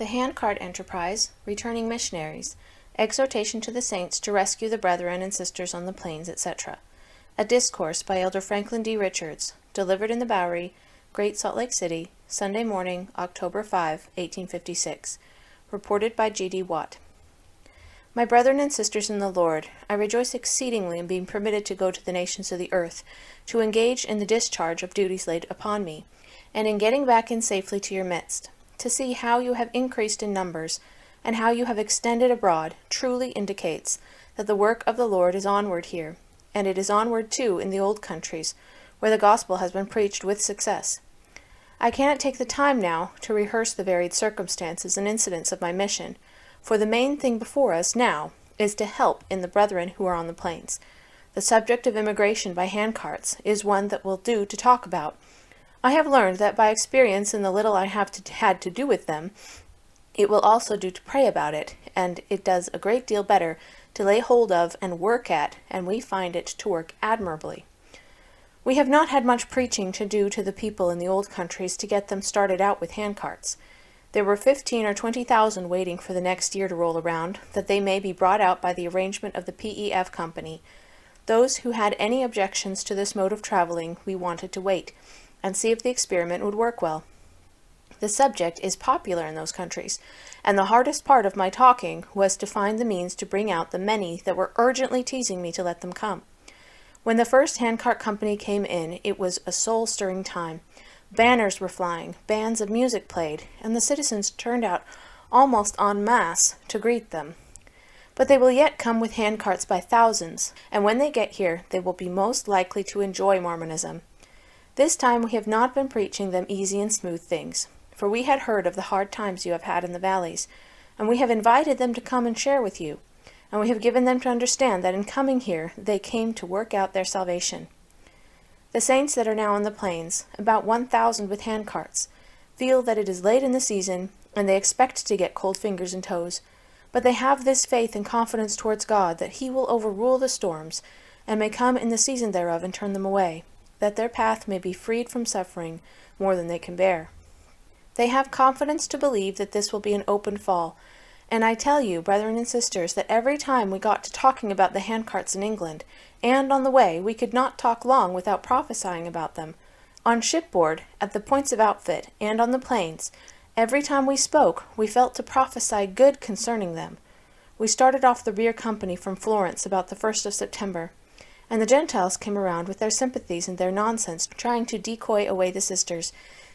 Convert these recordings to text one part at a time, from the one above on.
The Handcart Enterprise, Returning Missionaries, Exhortation to the Saints to Rescue the Brethren and Sisters on the Plains, etc. A Discourse by Elder Franklin D. Richards, delivered in the Bowery, Great Salt Lake City, Sunday morning, October 5, 1856. Reported by G.D. Watt. My brethren and sisters in the Lord, I rejoice exceedingly in being permitted to go to the nations of the earth, to engage in the discharge of duties laid upon me, and in getting back in safely to your midst. To see how you have increased in numbers, and how you have extended abroad, truly indicates that the work of the Lord is onward here, and it is onward too in the old countries, where the gospel has been preached with success. I cannot take the time now to rehearse the varied circumstances and incidents of my mission, for the main thing before us now is to help in the brethren who are on the plains. The subject of immigration by handcarts is one that will do to talk about. I have learned that by experience in the little I have had to do with them, it will also do to pray about it, and it does a great deal better to lay hold of and work at, and we find it to work admirably. We have not had much preaching to do to the people in the old countries to get them started out with handcarts. There were 15 or 20,000 waiting for the next year to roll around, that they may be brought out by the arrangement of the P.E.F. Company. Those who had any objections to this mode of traveling, we wanted to wait, and see if the experiment would work well. The subject is popular in those countries, and the hardest part of my talking was to find the means to bring out the many that were urgently teasing me to let them come. When the first handcart company came in, it was a soul-stirring time. Banners were flying, bands of music played, and the citizens turned out almost en masse to greet them. But they will yet come with handcarts by thousands, and when they get here, they will be most likely to enjoy Mormonism. This time we have not been preaching them easy and smooth things, for we had heard of the hard times you have had in the valleys, and we have invited them to come and share with you, and we have given them to understand that in coming here they came to work out their salvation. The saints that are now on the plains, about 1,000 with handcarts, feel that it is late in the season, and they expect to get cold fingers and toes, but they have this faith and confidence towards God that He will overrule the storms, and may come in the season thereof and turn them away, that their path may be freed from suffering more than they can bear. They have confidence to believe that this will be an open fall, and I tell you, brethren and sisters, that every time we got to talking about the handcarts in England, and on the way, we could not talk long without prophesying about them. On shipboard, at the points of outfit, and on the plains, every time we spoke, we felt to prophesy good concerning them. We started off the rear company from Florence about the 1st of September, and the Gentiles came around with their sympathies and their nonsense, trying to decoy away the sisters,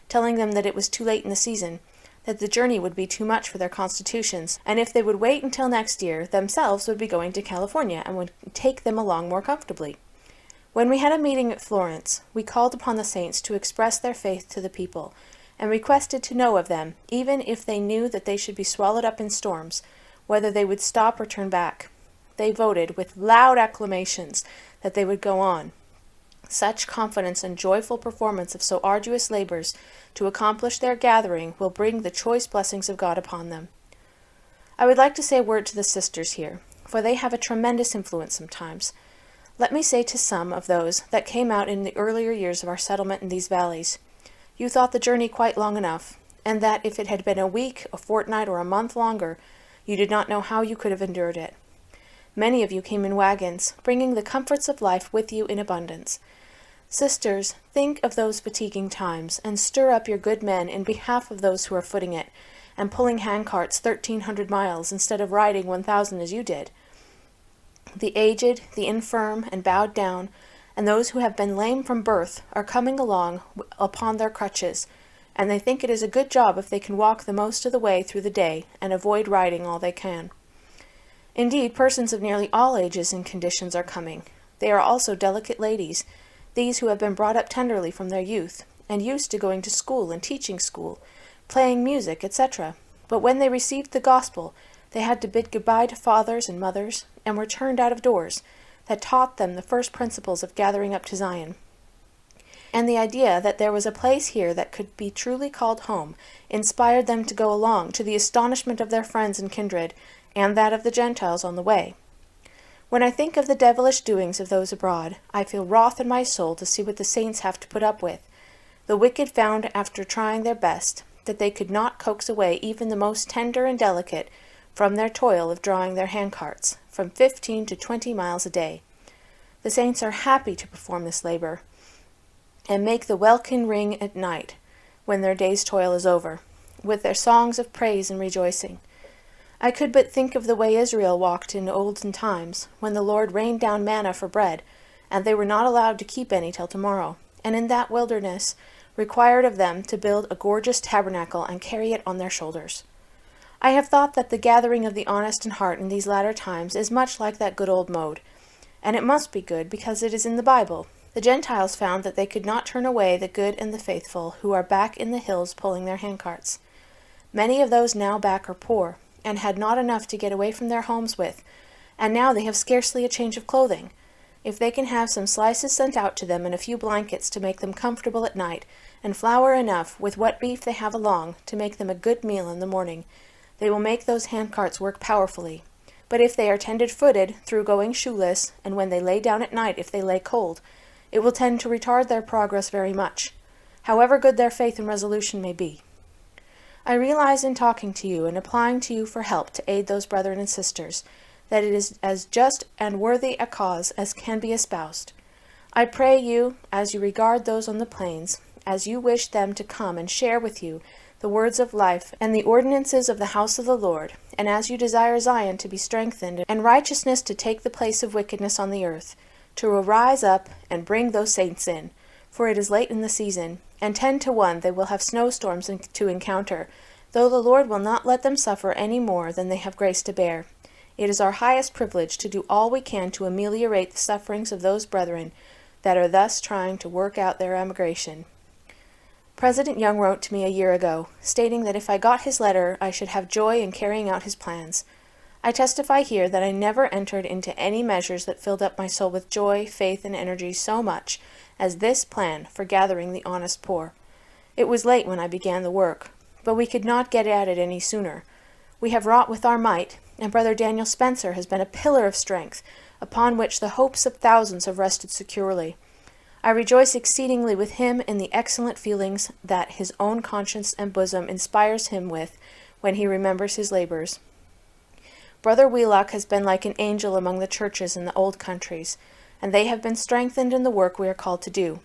telling them that it was too late in the season, that the journey would be too much for their constitutions, and if they would wait until next year, themselves would be going to California and would take them along more comfortably. When we had a meeting at Florence, we called upon the saints to express their faith to the people, and requested to know of them, even if they knew that they should be swallowed up in storms, whether they would stop or turn back. They voted with loud acclamations that they would go on. Such confidence and joyful performance of so arduous labors to accomplish their gathering will bring the choice blessings of God upon them. I would like to say a word to the sisters here, for they have a tremendous influence sometimes. Let me say to some of those that came out in the earlier years of our settlement in these valleys, you thought the journey quite long enough, and that if it had been a week, a fortnight, or a month longer, you did not know how you could have endured it. Many of you came in wagons, bringing the comforts of life with you in abundance. Sisters, think of those fatiguing times, and stir up your good men in behalf of those who are footing it, and pulling handcarts 1,300 miles instead of riding 1,000 as you did. The aged, the infirm, and bowed down, and those who have been lame from birth are coming along upon their crutches, and they think it is a good job if they can walk the most of the way through the day and avoid riding all they can. Indeed, persons of nearly all ages and conditions are coming. They are also delicate ladies, these who have been brought up tenderly from their youth, and used to going to school and teaching school, playing music, etc. But when they received the gospel, they had to bid goodbye to fathers and mothers, and were turned out of doors, that taught them the first principles of gathering up to Zion. And the idea that there was a place here that could be truly called home inspired them to go along, to the astonishment of their friends and kindred, and that of the Gentiles on the way. When I think of the devilish doings of those abroad, I feel wroth in my soul to see what the saints have to put up with. The wicked found, after trying their best, that they could not coax away even the most tender and delicate from their toil of drawing their handcarts, from 15 to 20 miles a day. The saints are happy to perform this labor, and make the welkin ring at night, when their day's toil is over, with their songs of praise and rejoicing. I could but think of the way Israel walked in olden times, when the Lord rained down manna for bread, and they were not allowed to keep any till tomorrow, and in that wilderness required of them to build a gorgeous tabernacle and carry it on their shoulders. I have thought that the gathering of the honest in heart in these latter times is much like that good old mode, and it must be good because it is in the Bible. The Gentiles found that they could not turn away the good and the faithful who are back in the hills pulling their handcarts. Many of those now back are poor, and had not enough to get away from their homes with, and now they have scarcely a change of clothing. If they can have some slices sent out to them and a few blankets to make them comfortable at night, and flour enough with what beef they have along to make them a good meal in the morning, they will make those handcarts work powerfully. But if they are tender-footed through going shoeless, and when they lay down at night if they lay cold, it will tend to retard their progress very much, however good their faith and resolution may be. I realize in talking to you and applying to you for help to aid those brethren and sisters, that it is as just and worthy a cause as can be espoused. I pray you, as you regard those on the plains, as you wish them to come and share with you the words of life and the ordinances of the house of the Lord, and as you desire Zion to be strengthened, and righteousness to take the place of wickedness on the earth, to arise up and bring those saints in, for it is late in the season, and 10 to 1 they will have snowstorms to encounter, though the Lord will not let them suffer any more than they have grace to bear. It is our highest privilege to do all we can to ameliorate the sufferings of those brethren that are thus trying to work out their emigration. President Young wrote to me a year ago, stating that if I got his letter, I should have joy in carrying out his plans. I testify here that I never entered into any measures that filled up my soul with joy, faith, and energy so much as this plan for gathering the honest poor. It was late when I began the work, but we could not get at it any sooner. We have wrought with our might, and Brother Daniel Spencer has been a pillar of strength, upon which the hopes of thousands have rested securely. I rejoice exceedingly with him in the excellent feelings that his own conscience and bosom inspires him with when he remembers his labors. Brother Wheelock has been like an angel among the churches in the old countries, and they have been strengthened in the work we are called to do.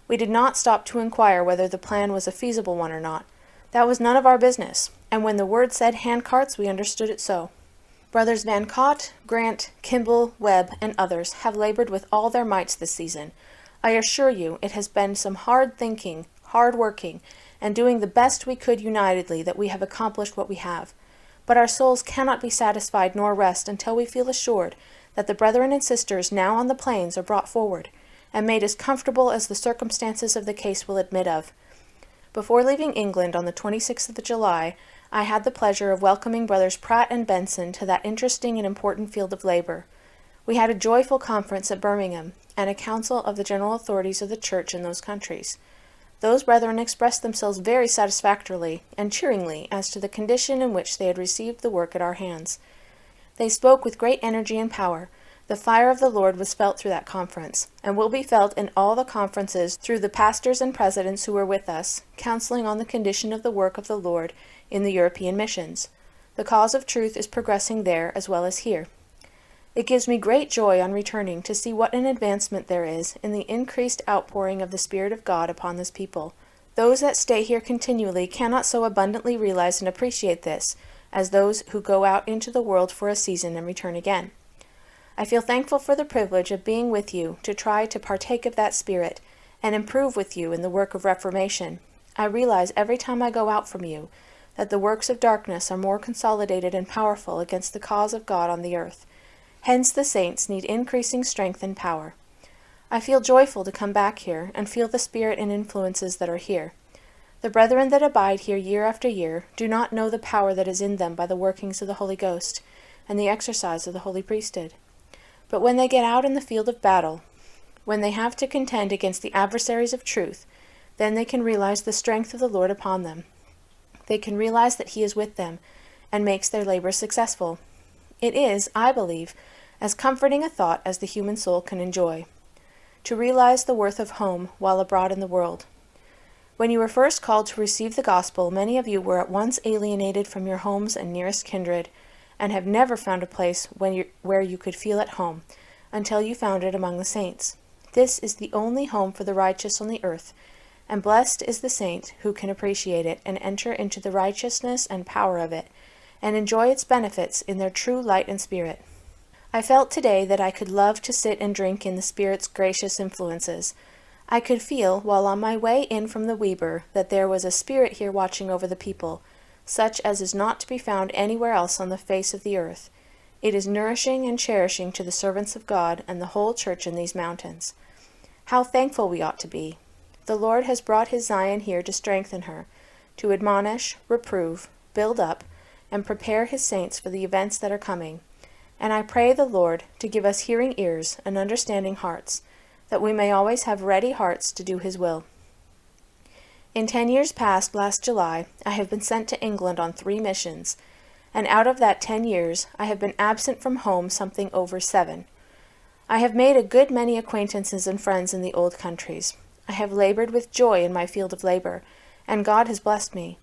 We did not stop to inquire whether the plan was a feasible one or not. That was none of our business, and when the word said handcarts, we understood it so. Brothers Van Cott, Grant, Kimball, Webb, and others have labored with all their mights this season. I assure you it has been some hard thinking, hard working, and doing the best we could unitedly that we have accomplished what we have. But our souls cannot be satisfied nor rest until we feel assured that the brethren and sisters now on the plains are brought forward, and made as comfortable as the circumstances of the case will admit of. Before leaving England on the 26th of July, I had the pleasure of welcoming Brothers Pratt and Benson to that interesting and important field of labor. We had a joyful conference at Birmingham, and a council of the general authorities of the church in those countries. Those brethren expressed themselves very satisfactorily and cheeringly as to the condition in which they had received the work at our hands. They spoke with great energy and power. The fire of the Lord was felt through that conference, and will be felt in all the conferences through the pastors and presidents who were with us, counseling on the condition of the work of the Lord in the European missions. The cause of truth is progressing there as well as here. It gives me great joy on returning to see what an advancement there is in the increased outpouring of the Spirit of God upon this people. Those that stay here continually cannot so abundantly realize and appreciate this as those who go out into the world for a season and return again. I feel thankful for the privilege of being with you to try to partake of that Spirit and improve with you in the work of reformation. I realize every time I go out from you that the works of darkness are more consolidated and powerful against the cause of God on the earth. Hence the saints need increasing strength and power. I feel joyful to come back here and feel the spirit and influences that are here. The brethren that abide here year after year do not know the power that is in them by the workings of the Holy Ghost and the exercise of the holy priesthood. But when they get out in the field of battle, when they have to contend against the adversaries of truth, then they can realize the strength of the Lord upon them. They can realize that He is with them and makes their labor successful. It is, I believe, as comforting a thought as the human soul can enjoy, to realize the worth of home while abroad in the world. When you were first called to receive the gospel, many of you were at once alienated from your homes and nearest kindred, and have never found a place where you could feel at home, until you found it among the saints. This is the only home for the righteous on the earth, and blessed is the saint who can appreciate it and enter into the righteousness and power of it, and enjoy its benefits in their true light and spirit. I felt today that I could love to sit and drink in the Spirit's gracious influences. I could feel, while on my way in from the Weber, that there was a spirit here watching over the people, such as is not to be found anywhere else on the face of the earth. It is nourishing and cherishing to the servants of God and the whole church in these mountains. How thankful we ought to be! The Lord has brought his Zion here to strengthen her, to admonish, reprove, build up, and prepare his saints for the events that are coming. And I pray the Lord to give us hearing ears and understanding hearts, that we may always have ready hearts to do his will. In 10 years past, last July, I have been sent to England on 3 missions, and out of that 10 years I have been absent from home something over 7. I have made a good many acquaintances and friends in the old countries. I have labored with joy in my field of labor, and God has blessed me.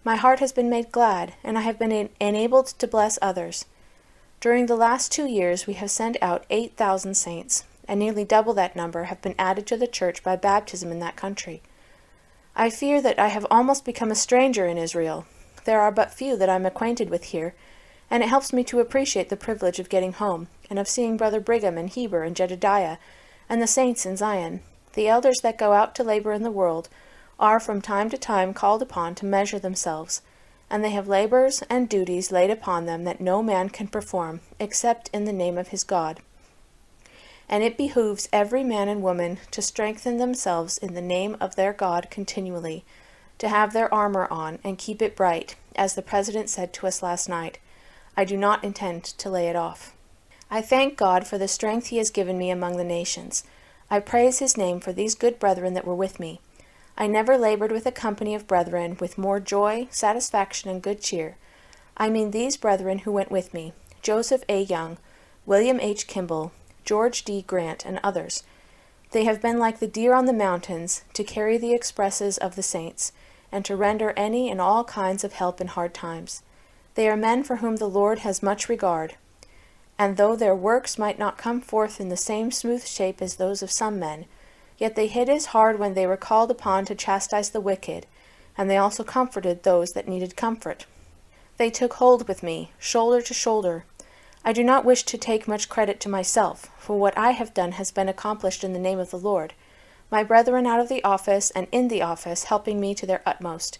My heart has been made glad, and I have been enabled to bless others. During the last 2 years we have sent out 8,000 saints, and nearly double that number have been added to the church by baptism in that country. I fear that I have almost become a stranger in Israel. There are but few that I am acquainted with here, and it helps me to appreciate the privilege of getting home, and of seeing Brother Brigham and Heber and Jedediah, and the saints in Zion. The elders that go out to labor in the world are from time to time called upon to measure themselves, and they have labors and duties laid upon them that no man can perform, except in the name of his God. And it behooves every man and woman to strengthen themselves in the name of their God continually, to have their armor on and keep it bright, as the President said to us last night. I do not intend to lay it off. I thank God for the strength he has given me among the nations. I praise his name for these good brethren that were with me. I never labored with a company of brethren with more joy, satisfaction, and good cheer. I mean these brethren who went with me, Joseph A. Young, William H. Kimball, George D. Grant, and others. They have been like the deer on the mountains, to carry the expresses of the saints, and to render any and all kinds of help in hard times. They are men for whom the Lord has much regard, and though their works might not come forth in the same smooth shape as those of some men, yet they hit as hard when they were called upon to chastise the wicked, and they also comforted those that needed comfort. They took hold with me, shoulder to shoulder. I do not wish to take much credit to myself, for what I have done has been accomplished in the name of the Lord, my brethren out of the office and in the office helping me to their utmost.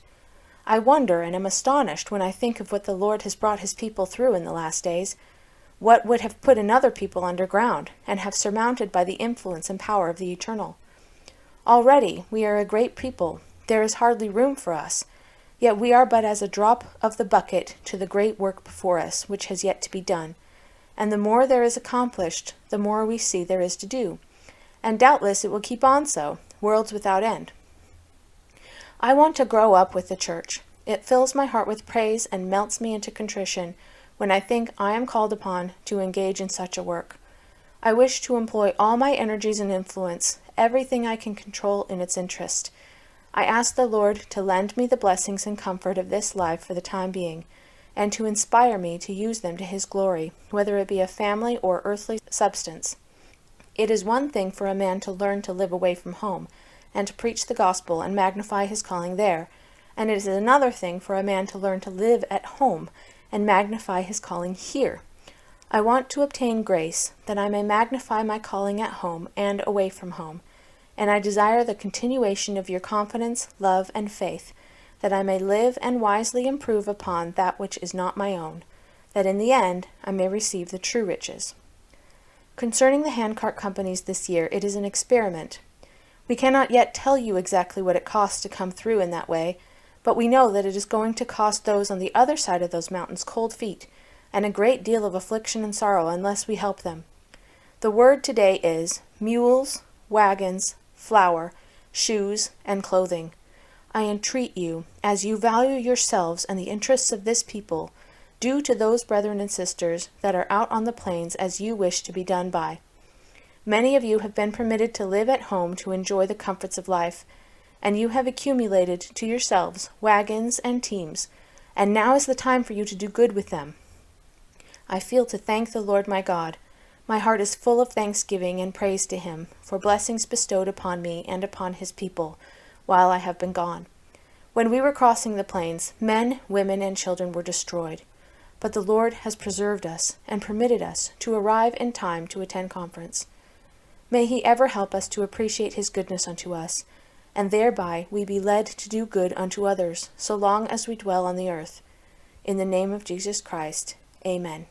I wonder and am astonished when I think of what the Lord has brought his people through in the last days, what would have put another people underground, and have surmounted by the influence and power of the Eternal. Already we are a great people, there is hardly room for us, yet we are but as a drop of the bucket to the great work before us, which has yet to be done. And the more there is accomplished, the more we see there is to do. And doubtless it will keep on so, worlds without end. I want to grow up with the church. It fills my heart with praise and melts me into contrition when I think I am called upon to engage in such a work. I wish to employ all my energies and influence, everything I can control in its interest. I ask the Lord to lend me the blessings and comfort of this life for the time being, and to inspire me to use them to his glory, whether it be a family or earthly substance. It is one thing for a man to learn to live away from home, and to preach the gospel and magnify his calling there, and it is another thing for a man to learn to live at home and magnify his calling here. I want to obtain grace, that I may magnify my calling at home and away from home, and I desire the continuation of your confidence, love, and faith, that I may live and wisely improve upon that which is not my own, that in the end I may receive the true riches. Concerning the Handcart companies this year, it is an experiment. We cannot yet tell you exactly what it costs to come through in that way, but we know that it is going to cost those on the other side of those mountains cold feet, and a great deal of affliction and sorrow unless we help them. The word today is mules, wagons, flour, shoes, and clothing. I entreat you, as you value yourselves and the interests of this people, do to those brethren and sisters that are out on the plains as you wish to be done by. Many of you have been permitted to live at home to enjoy the comforts of life, and you have accumulated to yourselves wagons and teams, and now is the time for you to do good with them. I feel to thank the Lord my God. My heart is full of thanksgiving and praise to him for blessings bestowed upon me and upon his people while I have been gone. When we were crossing the plains, men, women, and children were destroyed. But the Lord has preserved us and permitted us to arrive in time to attend conference. May he ever help us to appreciate his goodness unto us, and thereby we be led to do good unto others, so long as we dwell on the earth. In the name of Jesus Christ, amen.